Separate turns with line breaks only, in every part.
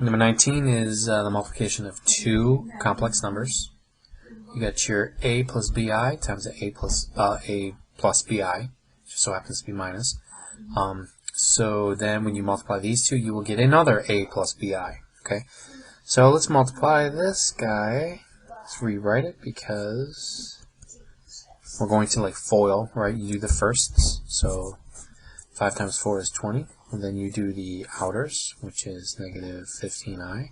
Number 19 is the multiplication of two complex numbers. You got your a plus bi times a plus bi, just so happens to be minus. So then when you multiply these two, you will get another a plus bi. Okay, so let's multiply this guy. Let's rewrite it because we're going to like FOIL, right? You do the firsts, so 5 times 4 is 20. And then you do the outers, which is negative 15i.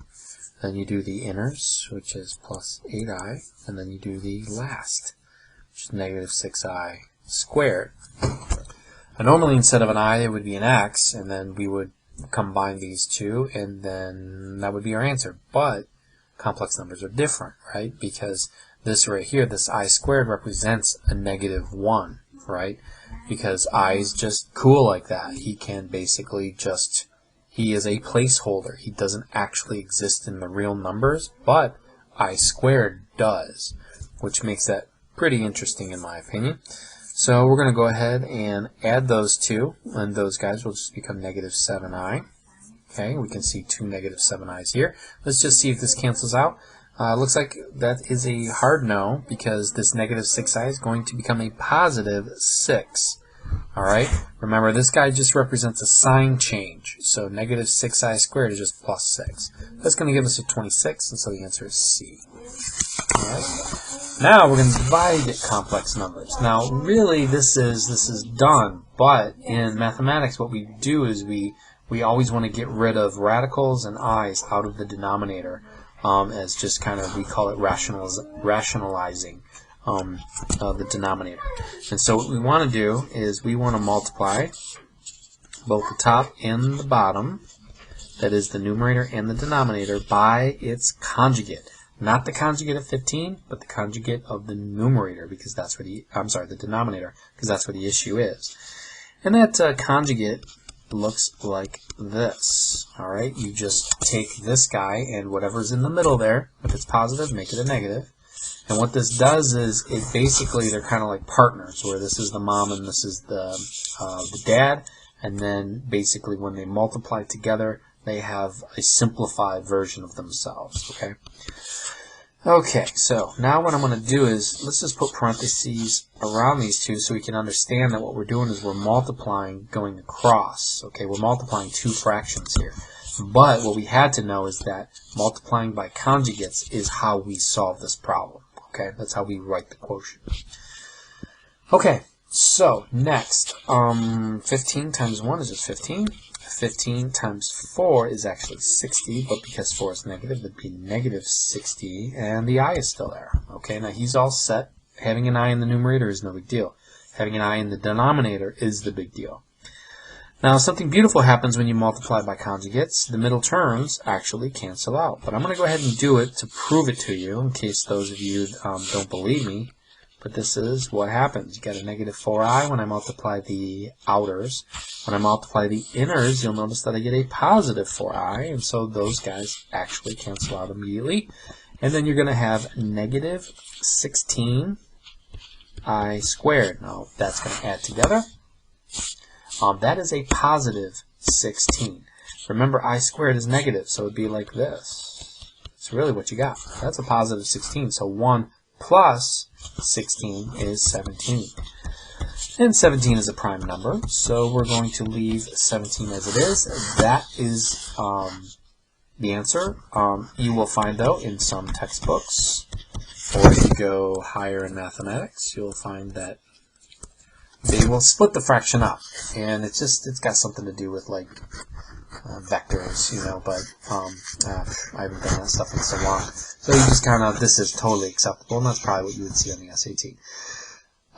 Then you do the inners, which is plus 8i. And then you do the last, which is negative 6i squared. Now, normally instead of an I, it would be an x, and then we would combine these two, and then that would be our answer. But complex numbers are different, right? Because this right here, this I squared, represents a negative 1, right? Because I is just cool like that. He can basically just, he is a placeholder. He doesn't actually exist in the real numbers, but I squared does, which makes that pretty interesting in my opinion. So we're going to go ahead and add those two, and those guys will just become negative 7i. Okay, we can see two negative 7i's here. Let's just see if this cancels out. Looks like that is a hard no, because this negative 6i is going to become a positive 6. Alright, remember this guy just represents a sign change, so negative 6i squared is just plus 6. That's going to give us a 26, and so the answer is C. Alright, now we're going to divide complex numbers. Now really this is done, but in mathematics what we do is we always want to get rid of radicals and i's out of the denominator. As just kind of, we call it rationalizing the denominator. And so what we want to do is we want to multiply both the top and the bottom, that is the numerator and the denominator, by its conjugate. Not the conjugate of 15, but the conjugate of the numerator, because that's what the denominator, because that's what the issue is. And that conjugate looks like this. Alright, you just take this guy and whatever's in the middle there, if it's positive, make it a negative. And what this does is, it basically, they're kind of like partners, where this is the mom and this is the dad, and then basically when they multiply together, they have a simplified version of themselves. Okay? Okay, so now what I'm going to do is, let's just put parentheses around these two so we can understand that what we're doing is we're multiplying going across. Okay, we're multiplying two fractions here. But what we had to know is that multiplying by conjugates is how we solve this problem. Okay, that's how we write the quotient. Okay, so next, 15 times 1 is just 15. 15 times 4 is actually 60, but because 4 is negative, it would be negative 60, and the I is still there. Okay, now he's all set. Having an I in the numerator is no big deal. Having an I in the denominator is the big deal. Now, something beautiful happens when you multiply by conjugates. The middle terms actually cancel out. But I'm going to go ahead and do it to prove it to you, in case those of you don't believe me. But this is what happens. You got a negative 4i when I multiply the outers. When I multiply the inners, you'll notice that I get a positive 4i, and so those guys actually cancel out immediately. And then you're going to have negative 16i squared. Now, that's going to add together. That is a positive 16. Remember, I squared is negative, so it would be like this. It's really what you got. That's a positive 16. So 1 plus 16 is 17. And 17 is a prime number, so we're going to leave 17 as it is. That is the answer. You will find, though, in some textbooks, or if you go higher in mathematics, you'll find that they will split the fraction up, and it's got something to do with like vectors, you know, but I haven't done that stuff in so long. So you just kind of, this is totally acceptable, and that's probably what you would see on the SAT.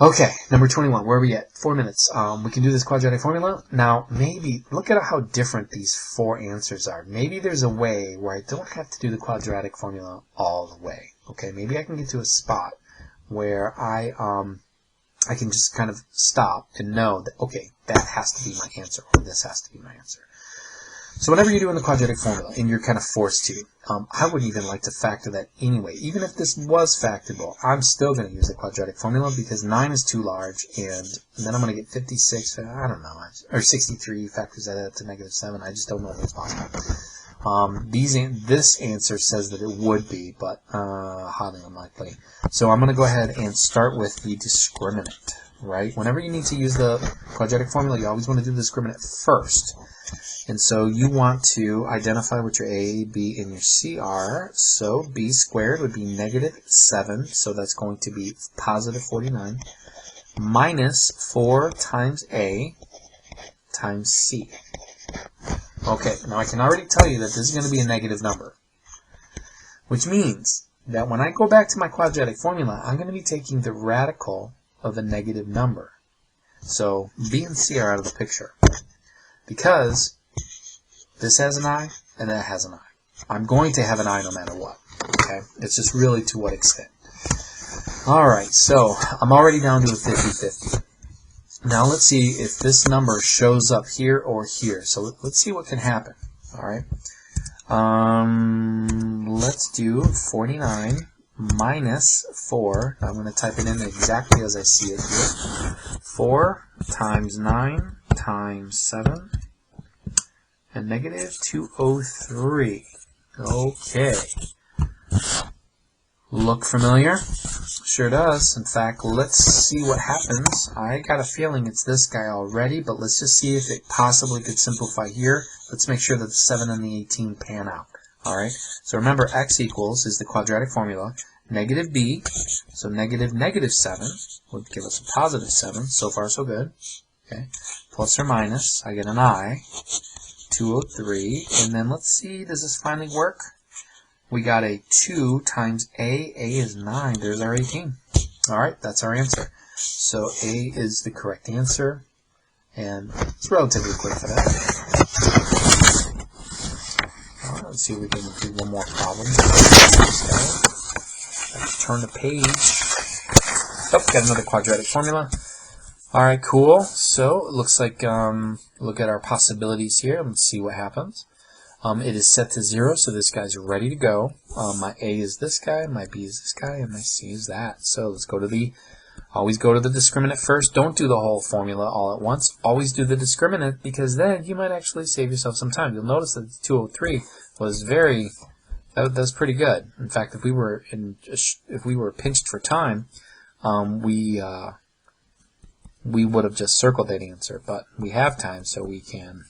Okay, number 21, where are we at? 4 minutes. We can do this quadratic formula. Now, maybe, look at how different these 4 answers are. Maybe there's a way where I don't have to do the quadratic formula all the way. Okay, maybe I can get to a spot where I can just kind of stop and know that, okay, that has to be my answer, or this has to be my answer. So whenever you're doing the quadratic formula, and you're kind of forced to, I wouldn't even like to factor that anyway. Even if this was factorable, I'm still going to use the quadratic formula because 9 is too large, and then I'm going to get 56, I don't know, or 63 factors that add to -7. I just don't know if it's possible. This answer says that it would be, but highly unlikely. So I'm going to go ahead and start with the discriminant, right? Whenever you need to use the quadratic formula, you always want to do the discriminant first. And so you want to identify what your A, B, and your C are. So B squared would be -7, so that's going to be positive 49, minus 4 times A times C. Okay, now I can already tell you that this is going to be a negative number, which means that when I go back to my quadratic formula, I'm going to be taking the radical of a negative number. So B and C are out of the picture because this has an I and that has an I. I'm going to have an I no matter what. Okay, it's just really to what extent. Alright, so I'm already down to a 50-50. Now let's see if this number shows up here or here. So let's see what can happen. Alright. Let's do 49 minus 4. I'm going to type it in exactly as I see it here. 4 times 9 times 7 and -203. Okay. Look familiar? Sure does. In fact, let's see what happens. I got a feeling it's this guy already, but let's just see if it possibly could simplify here. Let's make sure that the 7 and the 18 pan out. Alright, so remember x equals is the quadratic formula. Negative b, so -7 would give us a positive 7. So far, so good. Okay, plus or minus, I get an I, 203, and then let's see, does this finally work? We got a 2 times A is 9, there's our 18. Alright, that's our answer. So A is the correct answer, and it's relatively quick for that. Alright, let's see if we can do one more problem. Let's turn the page. Oh, got another quadratic formula. Alright, cool. So, it looks like, look at our possibilities here. Let's see what happens. It is set to 0, so this guy's ready to go. My A is this guy, my B is this guy, and my C is that. So let's go to always go to the discriminant first. Don't do the whole formula all at once. Always do the discriminant, because then you might actually save yourself some time. You'll notice that the 203 was that was pretty good. In fact, if we were pinched for time, we would have just circled that answer. But we have time, so we can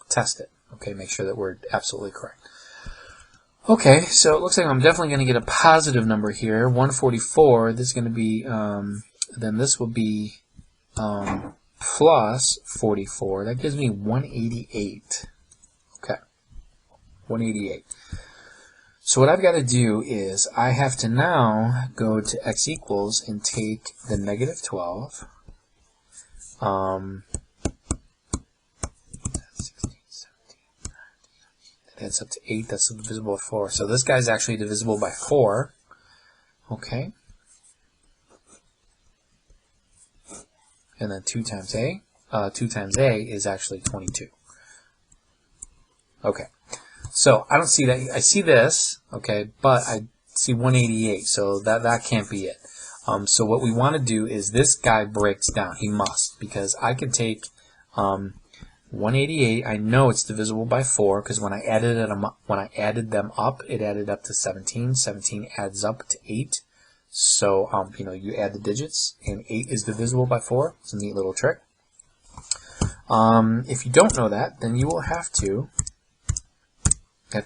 test it. Okay, make sure that we're absolutely correct. Okay, so it looks like I'm definitely going to get a positive number here, 144. This is going to be, then this will be plus 44. That gives me 188. Okay, 188. So what I've got to do is I have to now go to x equals and take the -12. Adds up to 8, that's divisible by 4. So this guy's actually divisible by 4. Okay. And then 2 times A. 2 times A is actually 22. Okay. So I don't see that. I see this, okay, but I see 188, so that can't be it. So what we want to do is this guy breaks down. He must, because I can take 188, I know it's divisible by 4 because when I added them up, it added up to 17. 17 adds up to 8. So you add the digits, and 8 is divisible by 4. It's a neat little trick. If you don't know that, then you will have to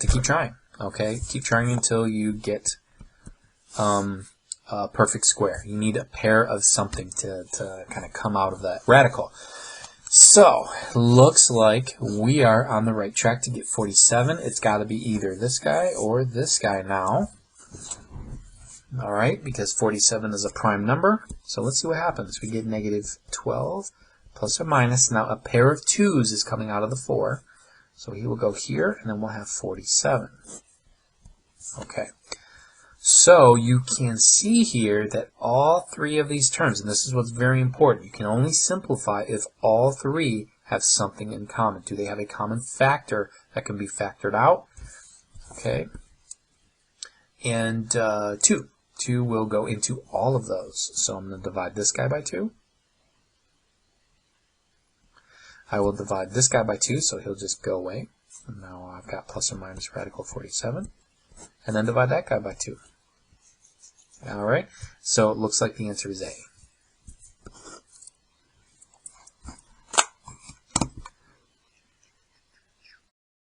keep trying. Okay, keep trying until you get a perfect square. You need a pair of something to kind of come out of that radical. So, looks like we are on the right track to get 47. It's got to be either this guy or this guy now. Alright, because 47 is a prime number. So let's see what happens. We get -12 plus or minus. Now a pair of 2's is coming out of the 4. So he will go here, and then we'll have 47. Okay. So you can see here that all three of these terms, and this is what's very important, you can only simplify if all three have something in common. Do they have a common factor that can be factored out? Okay. And 2. 2 will go into all of those. So I'm going to divide this guy by 2. I will divide this guy by 2, so he'll just go away. And now I've got plus or minus radical 47. And then divide that guy by 2. Alright, so it looks like the answer is A.